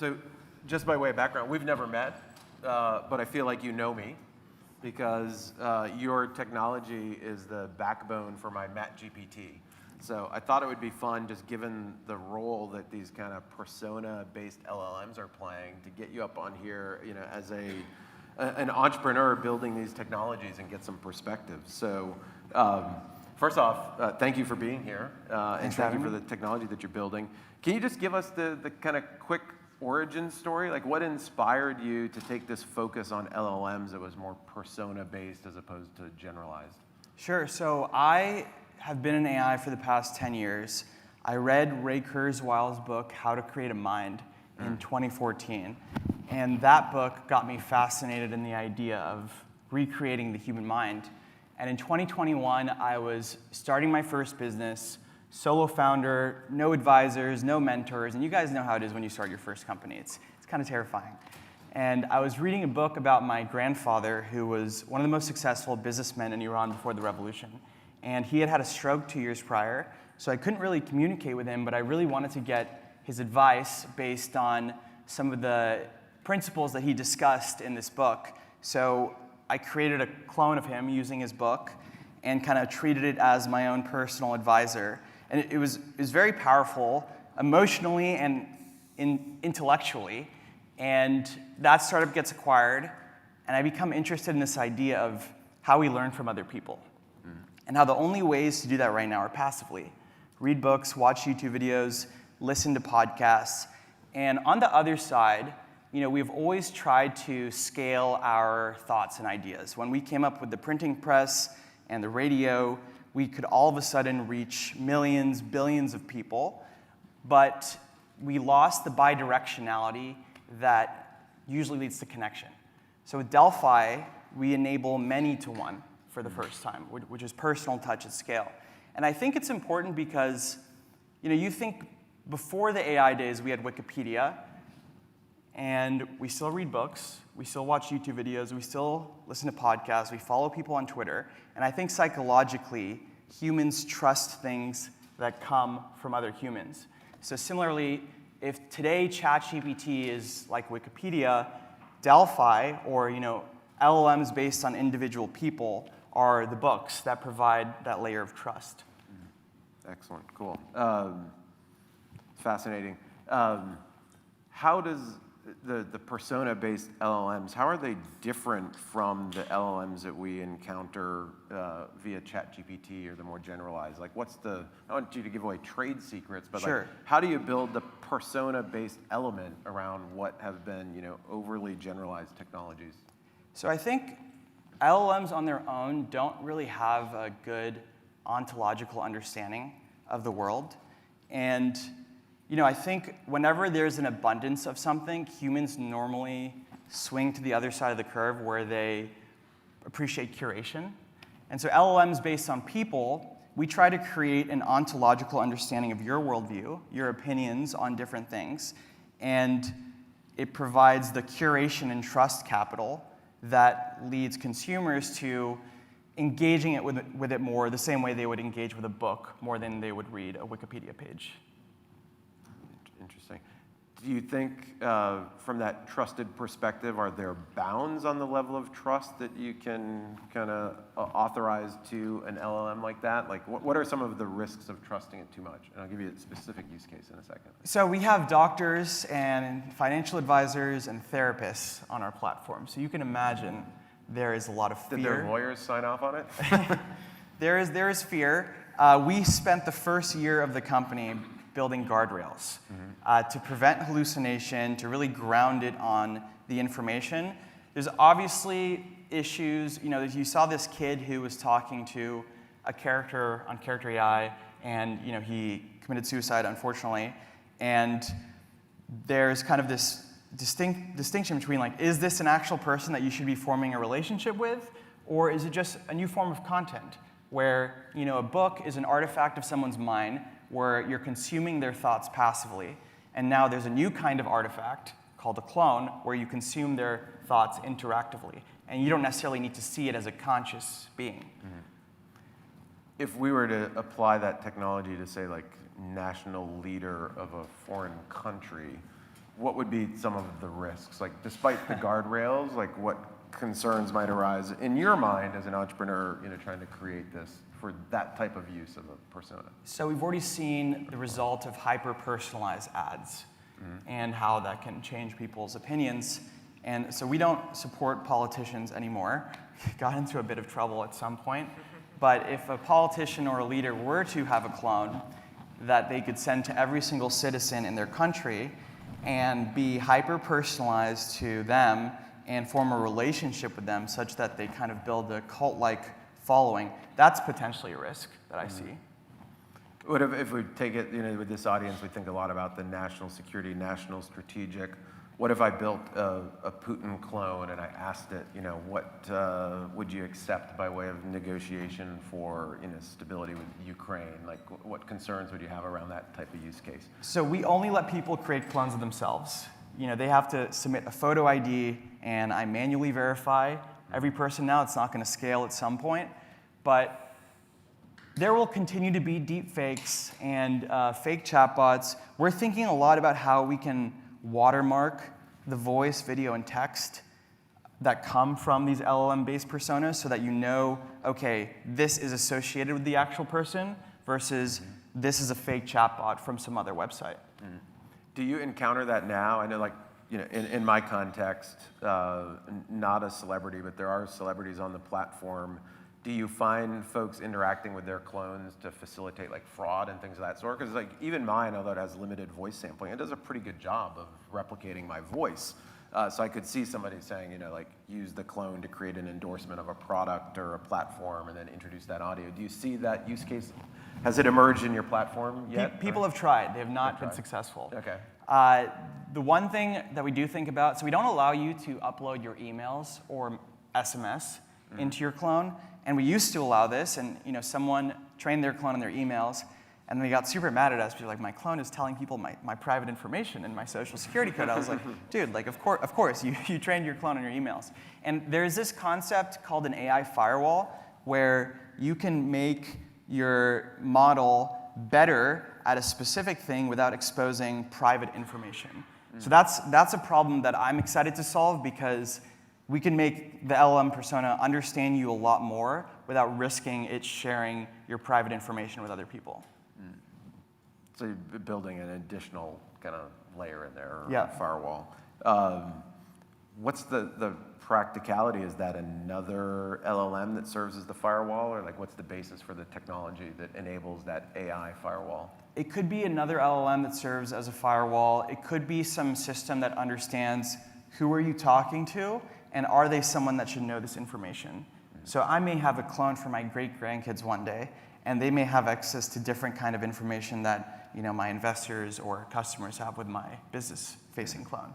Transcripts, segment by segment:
So just by way of background, we've never met, but I feel like you know me because your technology is the backbone for my MatGPT. So I thought it would be fun, just given the role that these kind of persona-based LLMs are playing, to get you up on here, as an entrepreneur building these technologies and get some perspective. So first off, thank you for being here, and thank you for the technology that you're building. Can you just give us the kind of quick origin story? Like, what inspired you to take this focus on LLMs that was more persona-based as opposed to generalized? Sure. So I have been in AI for the past 10 years. I read Ray Kurzweil's book, How to Create a Mind, in 2014. And that book got me fascinated in the idea of recreating the human mind. And in 2021, I was starting my first business, solo founder, no advisors, no mentors. And you guys know how it is when you start your first company. It's kind of terrifying. And I was reading a book about my grandfather, who was one of the most successful businessmen in Iran before the revolution. And he had had a stroke 2 years prior, so I couldn't really communicate with him, but I really wanted to get his advice based on some of the principles that he discussed in this book. So I created a clone of him using his book and kind of treated it as my own personal advisor. And it was very powerful, emotionally and intellectually. And that startup gets acquired, and I become interested in this idea of how we learn from other people. And how the only ways to do that right now are passively. Read books, watch YouTube videos, listen to podcasts. And on the other side, we've always tried to scale our thoughts and ideas. When we came up with the printing press and the radio, we could all of a sudden reach millions, billions of people, but we lost the bidirectionality that usually leads to connection. So with Delphi, we enable many to one for the first time, which is personal touch at scale. And I think it's important because, you think before the AI days, we had Wikipedia, and we still read books, we still watch YouTube videos, we still listen to podcasts, we follow people on Twitter, and I think psychologically, humans trust things that come from other humans. So similarly, if today ChatGPT is like Wikipedia, Delphi, or LLMs based on individual people, are the books that provide that layer of trust. Excellent, cool. Fascinating. How does the persona-based LLMs, how are they different from the LLMs that we encounter via ChatGPT or the more generalized? Like, I don't want you to give away trade secrets, but sure. Like, how do you build the persona-based element around what have been, overly generalized technologies? So I think LLMs on their own don't really have a good ontological understanding of the world. And I think whenever there's an abundance of something, humans normally swing to the other side of the curve where they appreciate curation. And so LLMs based on people, we try to create an ontological understanding of your worldview, your opinions on different things, and it provides the curation and trust capital that leads consumers to engaging with it more the same way they would engage with a book more than they would read a Wikipedia page. Interesting. Do you think, from that trusted perspective, are there bounds on the level of trust that you can kind of authorize to an LLM like that? Like, what are some of the risks of trusting it too much? And I'll give you a specific use case in a second. So we have doctors and financial advisors and therapists on our platform. So you can imagine there is a lot of fear. Did their lawyers sign off on it? There is fear. We spent the first year of the company building guardrails to prevent hallucination, to really ground it on the information. There's obviously issues. You saw this kid who was talking to a character on Character AI, and he committed suicide, unfortunately. And there's kind of this distinction between, like, is this an actual person that you should be forming a relationship with, or is it just a new form of content where a book is an artifact of someone's mind where you're consuming their thoughts passively, and now there's a new kind of artifact called a clone where you consume their thoughts interactively, and you don't necessarily need to see it as a conscious being. If we were to apply that technology to, say, like, national leader of a foreign country, what would be some of the risks? Like, despite the guardrails, like what concerns might arise in your mind as an entrepreneur, trying to create this for that type of use of a persona? So we've already seen the result of hyper-personalized ads and how that can change people's opinions. And so we don't support politicians anymore. Got into a bit of trouble at some point. But if a politician or a leader were to have a clone that they could send to every single citizen in their country and be hyper-personalized to them and form a relationship with them such that they kind of build a cult-like following, that's potentially a risk that I see. What if we take it, with this audience, we think a lot about the national security, national strategic. What if I built a Putin clone and I asked it, what would you accept by way of negotiation for stability with Ukraine? Like, what concerns would you have around that type of use case? So we only let people create clones of themselves. They have to submit a photo ID, and I manually verify every person now. It's not going to scale at some point, but there will continue to be deep fakes and fake chatbots. We're thinking a lot about how we can watermark the voice, video, and text that come from these LLM-based personas so that okay, this is associated with the actual person versus this is a fake chatbot from some other website. Do you encounter that now? I know, like, in my context, not a celebrity, but there are celebrities on the platform. Do you find folks interacting with their clones to facilitate like fraud and things of that sort? Because like even mine, although it has limited voice sampling, it does a pretty good job of replicating my voice. So I could see somebody saying, like use the clone to create an endorsement of a product or a platform and then introduce that audio. Do you see that use case? Has it emerged in your platform yet? People have tried. They have not been successful. Okay. The one thing that we do think about, so we don't allow you to upload your emails or SMS into your clone. And we used to allow this, and someone trained their clone on their emails, and they got super mad at us because like my clone is telling people my private information and my social security code. I was like, dude, like of course you trained your clone on your emails. And there's this concept called an AI firewall where you can make your model better at a specific thing without exposing private information. So that's a problem that I'm excited to solve because we can make the LLM persona understand you a lot more without risking it sharing your private information with other people. So you're building an additional kind of layer in there, Yeah. firewall. What's the practicality? Is that another LLM that serves as the firewall, or like what's the basis for the technology that enables that AI firewall? It could be another LLM that serves as a firewall. It could be some system that understands who are you talking to, and are they someone that should know this information? So I may have a clone for my great-grandkids one day, and they may have access to different kind of information that my investors or customers have with my business-facing clone.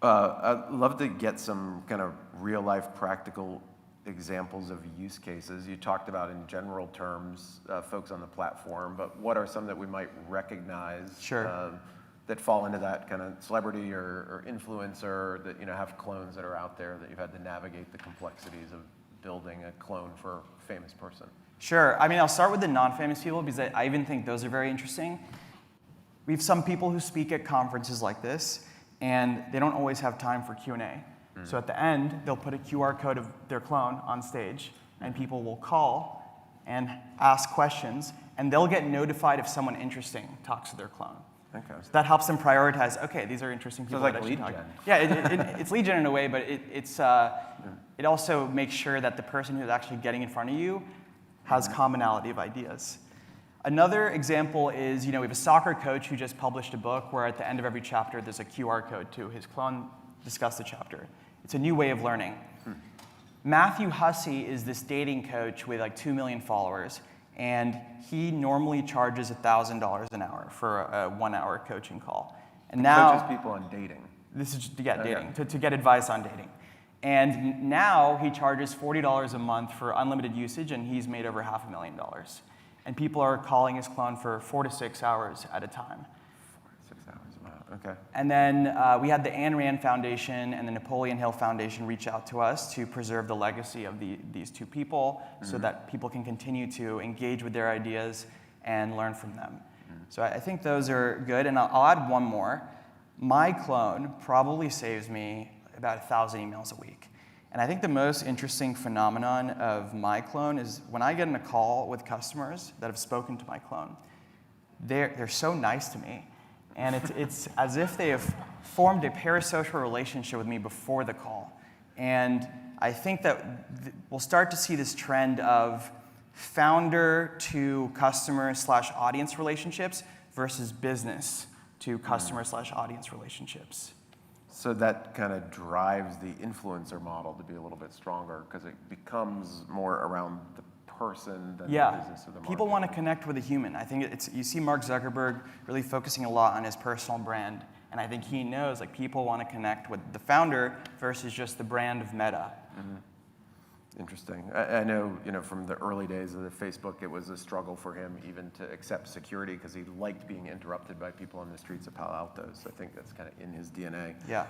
I'd love to get some kind of real-life practical examples of use cases. You talked about in general terms folks on the platform, but what are some that we might recognize? Sure. That fall into that kind of celebrity or influencer that have clones that are out there that you've had to navigate the complexities of building a clone for a famous person? Sure. I mean, I'll start with the non-famous people because I even think those are very interesting. We have some people who speak at conferences like this, and they don't always have time for Q&A. So at the end, they'll put a QR code of their clone on stage, and people will call and ask questions, and they'll get notified if someone interesting talks to their clone. Okay. So that helps them prioritize, okay, these are interesting people. So it's that like I should lead talk gen. Yeah, it's lead gen in a way, but it also makes sure that the person who's actually getting in front of you has commonality of ideas. Another example is, we have a soccer coach who just published a book where at the end of every chapter there's a QR code to his clone discuss the chapter. It's a new way of learning. Matthew Hussey is this dating coach with like 2 million followers, and he normally charges $1,000 an hour for a 1-hour coaching call. And now Coaches people on dating. This is dating, to get advice on dating. And now he charges $40 a month for unlimited usage, and he's made over $500,000. And people are calling his clone for 4 to 6 hours at a time. 4 to 6 hours, wow, okay. And then we had the Ayn Rand Foundation and the Napoleon Hill Foundation reach out to us to preserve the legacy of these two people so that people can continue to engage with their ideas and learn from them. So I think those are good, and I'll add one more. My clone probably saves me about 1,000 emails a week. And I think the most interesting phenomenon of my clone is when I get in a call with customers that have spoken to my clone, they're so nice to me. And it's as if they have formed a parasocial relationship with me before the call. And I think that we'll start to see this trend of founder to customer / audience relationships versus business to customer / audience relationships. So that kind of drives the influencer model to be a little bit stronger because it becomes more around the person than the business or the market. People want to connect with a human. I think you see Mark Zuckerberg really focusing a lot on his personal brand, and I think he knows like people want to connect with the founder versus just the brand of Meta. Mm-hmm. Interesting. I know, from the early days of the Facebook, it was a struggle for him even to accept security because he liked being interrupted by people on the streets of Palo Alto. So I think that's kind of in his DNA. Yeah.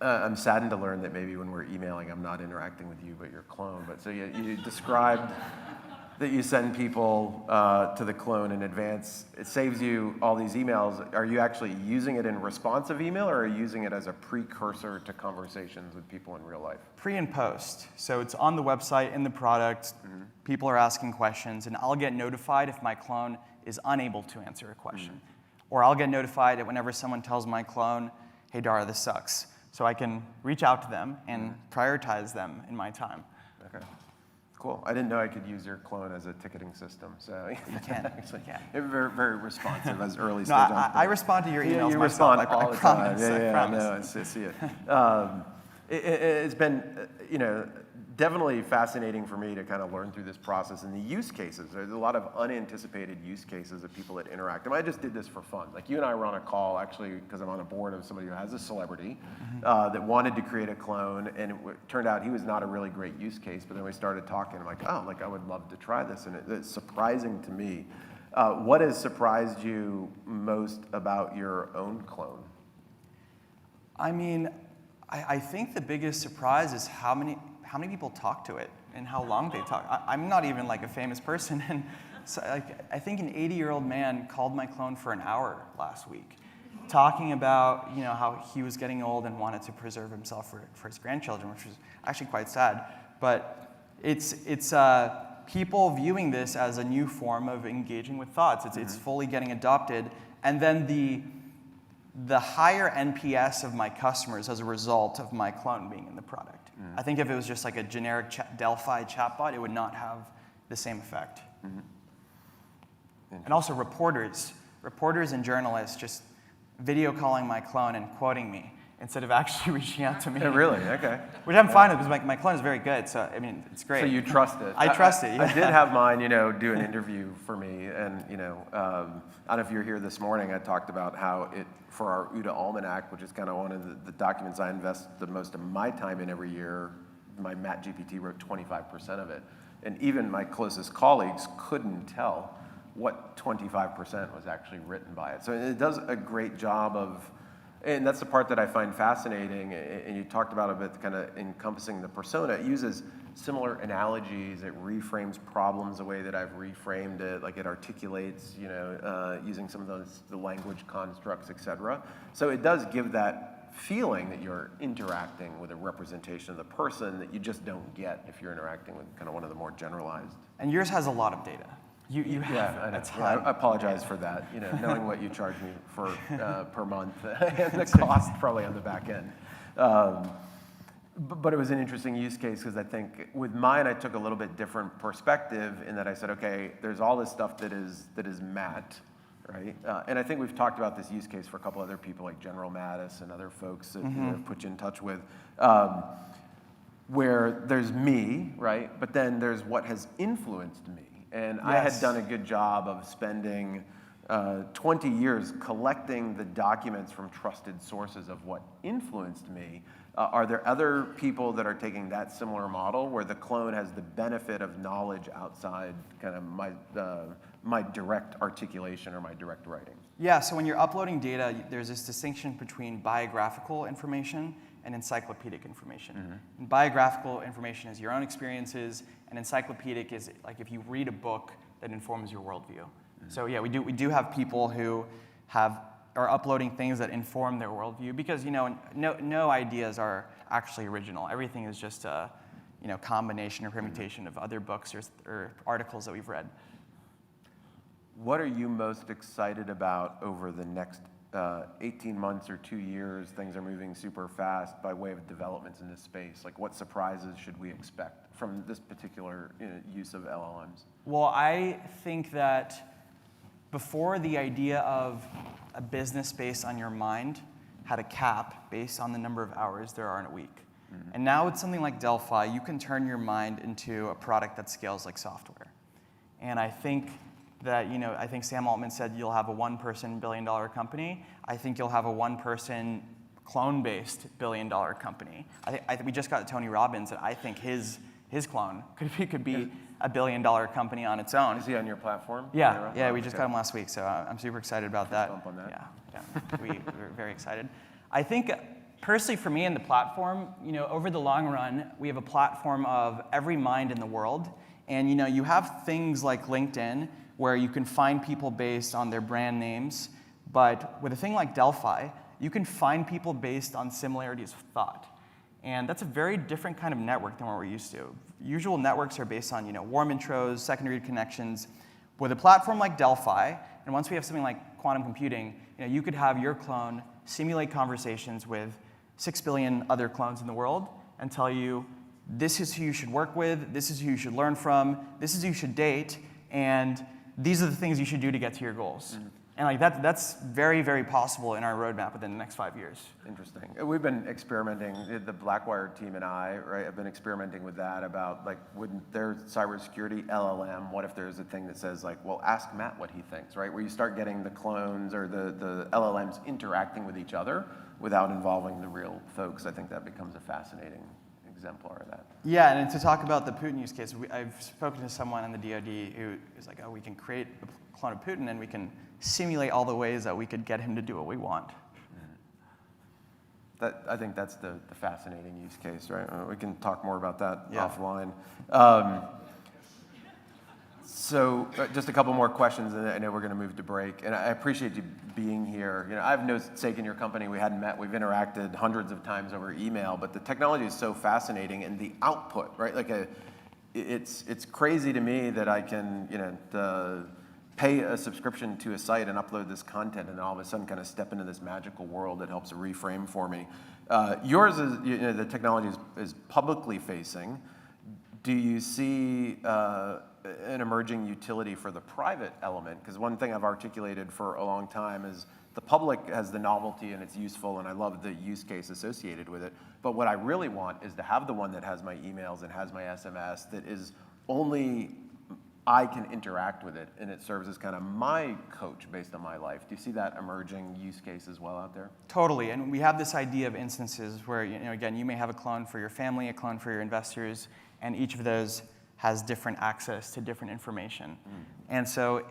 I'm saddened to learn that maybe when we're emailing, I'm not interacting with you, but your clone. But so you described that you send people to the clone in advance. It saves you all these emails. Are you actually using it in responsive email, or are you using it as a precursor to conversations with people in real life? Pre and post. So it's on the website, in the product. Mm-hmm. People are asking questions, and I'll get notified if my clone is unable to answer a question. Mm-hmm. Or I'll get notified whenever someone tells my clone, hey, Dara, this sucks. So I can reach out to them and prioritize them in my time. Okay. Cool. I didn't know I could use your clone as a ticketing system. So you can. Actually, you can. They're very, very responsive as early stage. I respond to your emails you myself. respond all I the promise. time. I promise. No, I see it. It's been, definitely fascinating for me to kind of learn through this process and the use cases. There's a lot of unanticipated use cases of people that interact. And I just did this for fun. Like you and I were on a call actually because I'm on a board of somebody who has a celebrity that wanted to create a clone, and it turned out he was not a really great use case. But then we started talking. I'm like, oh, I would love to try this, and it's surprising to me. What has surprised you most about your own clone? I mean, I think the biggest surprise is how many people talk to it and how long they talk. I'm not even like a famous person, and so, I think an 80-year-old man called my clone for an hour last week, talking about how he was getting old and wanted to preserve himself for his grandchildren, which was actually quite sad. But it's people viewing this as a new form of engaging with thoughts. It's fully getting adopted, and then the higher NPS of my customers as a result of my clone being in the product. I think if it was just like a generic Delphi chatbot, it would not have the same effect. And also reporters and journalists just video calling my clone and quoting me instead of actually reaching out to me. Oh, really? Okay. Which I'm fine with because my clone is very good, so I mean, it's great. So you trust it? I trust it, yeah. I did have mine, do an interview for me, and I don't know if you're here this morning, I talked about how for our OODA Almanac, which is kind of one of the documents I invest the most of my time in every year, my MatGPT wrote 25% of it. And even my closest colleagues couldn't tell what 25% was actually written by it. So it does a great job of, and that's the part that I find fascinating, and you talked about a bit kind of encompassing the persona. It uses similar analogies, it reframes problems the way that I've reframed it, like it articulates, using some of the language constructs, et cetera. So it does give that feeling that you're interacting with a representation of the person that you just don't get if you're interacting with kind of one of the more generalized. And yours has a lot of data. You have I know. a ton. I apologize for that. Knowing what you charge me for per month and the cost probably on the back end. But it was an interesting use case because I think with mine I took a little bit different perspective in that I said, okay, there's all this stuff that is Matt, right? And I think we've talked about this use case for a couple other people like General Mattis and other folks that I've put you in touch with. Where there's me, right? But then there's what has influenced me. And yes. I had done a good job of spending 20 years collecting the documents from trusted sources of what influenced me. Are there other people that are taking that similar model where the clone has the benefit of knowledge outside kind of my direct articulation or my direct writing? Yeah, so when you're uploading data, there's this distinction between biographical information and encyclopedic information. And biographical information is your own experiences, and encyclopedic is like if you read a book that informs your worldview. So yeah, we do have people who are uploading things that inform their worldview, because no ideas are actually original. Everything is just a combination or permutation of other books or articles that we've read. What are you most excited about over the next 18 months or 2 years? Things are moving super fast by way of developments in this space. Like, what surprises should we expect from this particular use of LLMs? Well, I think that before, the idea of a business based on your mind had a cap based on the number of hours there are in a week. And now with something like Delphi, you can turn your mind into a product that scales like software. And I think that, I think Sam Altman said you'll have a one-person billion-dollar company. I think you'll have a one-person clone-based billion-dollar company. We just got Tony Robbins, and I think his clone could be a billion-dollar company on its own. Is he on your platform? Yeah, we just got him last week, so I'm super excited about that. Bump on that. Yeah, we're very excited. I think, personally, for me in the platform, over the long run, we have a platform of every mind in the world, and you have things like LinkedIn, where you can find people based on their brand names, but with a thing like Delphi, you can find people based on similarities of thought. And that's a very different kind of network than what we're used to. Usual networks are based on warm intros, secondary connections. With a platform like Delphi, and once we have something like quantum computing, you could have your clone simulate conversations with 6 billion other clones in the world and tell you, this is who you should work with, this is who you should learn from, this is who you should date, and these are the things you should do to get to your goals. And that's very, very possible in our roadmap within the next 5 years. Interesting. We've been experimenting, the Blackwire team and I, right, have been experimenting with that about, like, wouldn't their cybersecurity LLM, what if there's a thing that says, like, well, ask Matt what he thinks, right? Where you start getting the clones or the LLMs interacting with each other without involving the real folks. I think that becomes a fascinating exemplar of that. Yeah, and to talk about the Putin use case, I've spoken to someone in the DoD who is like, oh, we can create a clone of Putin and we can simulate all the ways that we could get him to do what we want. I think that's the fascinating use case, right? We can talk more about that offline. So just a couple more questions, and I know we're going to move to break. And I appreciate you being here. I have no stake in your company. We hadn't met. We've interacted hundreds of times over email. But the technology is so fascinating, and the output, right? Like it's crazy to me that I can pay a subscription to a site and upload this content, and all of a sudden kind of step into this magical world that helps reframe for me. Yours is the technology is publicly facing. Do you see an emerging utility for the private element? Because one thing I've articulated for a long time is the public has the novelty and it's useful, and I love the use case associated with it. But what I really want is to have the one that has my emails and has my SMS that is only I can interact with it, and it serves as kind of my coach based on my life. Do you see that emerging use case as well out there? Totally, and we have this idea of instances where, again, you may have a clone for your family, a clone for your investors, and each of those has different access to different information. And so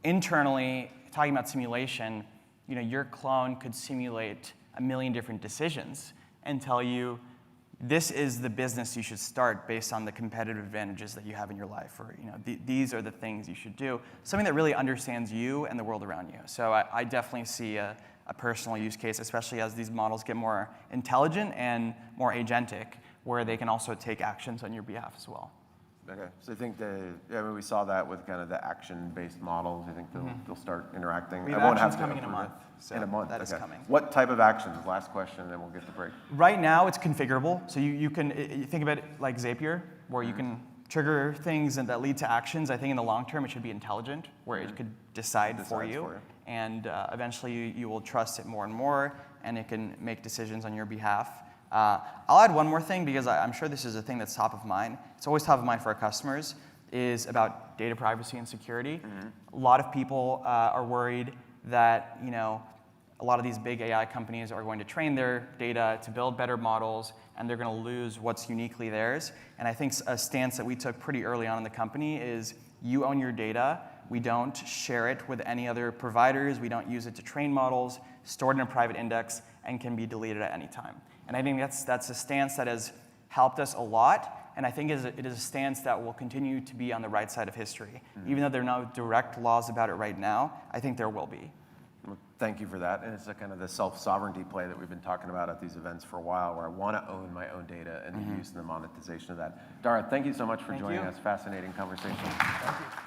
internally, talking about simulation, your clone could simulate a million different decisions and tell you, this is the business you should start based on the competitive advantages that you have in your life, or these are the things you should do. Something that really understands you and the world around you. So I definitely see a personal use case, especially as these models get more intelligent and more agentic, where they can also take actions on your behalf as well. Okay, so I think we saw that with kind of the action-based models. I think they'll start interacting. We have actions coming in a month. So in a month, that is coming. What type of actions? Last question, and then we'll get the break. Right now, it's configurable. So you can think of it like Zapier, where you can trigger things and that lead to actions. I think in the long term, it should be intelligent, where it could decide for you. And eventually, you will trust it more and more, and it can make decisions on your behalf. I'll add one more thing, because I'm sure this is a thing that's top of mind. It's always top of mind for our customers, is about data privacy and security. A lot of people are worried that a lot of these big AI companies are going to train their data to build better models, and they're going to lose what's uniquely theirs. And I think a stance that we took pretty early on in the company is, you own your data. We don't share it with any other providers. We don't use it to train models, stored in a private index, and can be deleted at any time. And I think that's a stance that has helped us a lot. and I think it is a stance that will continue to be on the right side of history. Even though there are no direct laws about it right now, I think there will be. Well, thank you for that. And it's a kind of the self-sovereignty play that we've been talking about at these events for a while, where I want to own my own data and the use and the monetization of that. Dara, thank you so much for joining us. Fascinating conversation. Thank you.